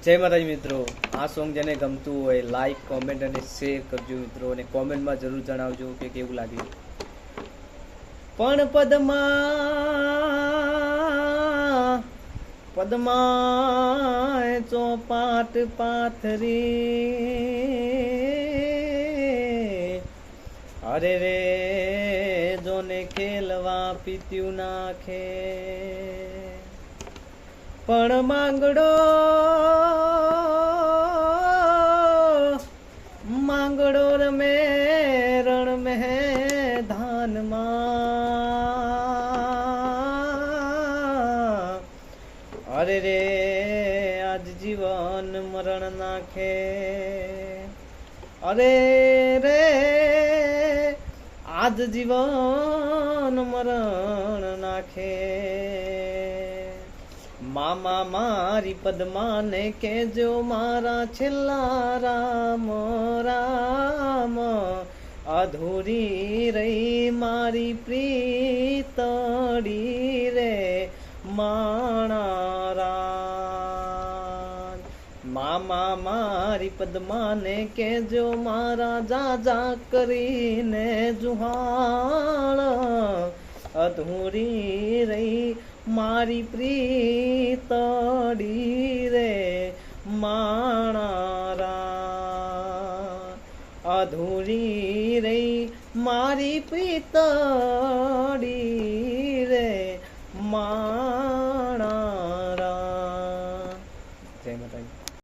જય માતાજી મિત્રો, આ સોંગ જેને ગમતું હોય લાઈક કોમેન્ટ અને શેર કરજો મિત્રો, અને કોમેન્ટમાં જરૂર જણાવજો કે કેવું લાગ્યું. પણ પદમાં ચોપાટ પાથરી, અરે રે જોને ખેલવા પીત્યું નાખે. પણ માંગડો રમે રણ મેદાનમાં, અરે રે આજ જીવન મરણ નાખે. અરે રે આજ જીવન મરણ નાખે. મામા મારી પદ્માને કેજો મારા છેલ્લા રામ રામ, અધૂરી રહી મારી પ્રીતડી રે માણા રાજ. મામા મારી પદ્માને કેજો મારા જાજા કરીને જુહાણ, અધૂરી રહી મારી પ્રીતડી રે માણા રાજ. અધૂરી રહી મારી પ્રીતડી રે મા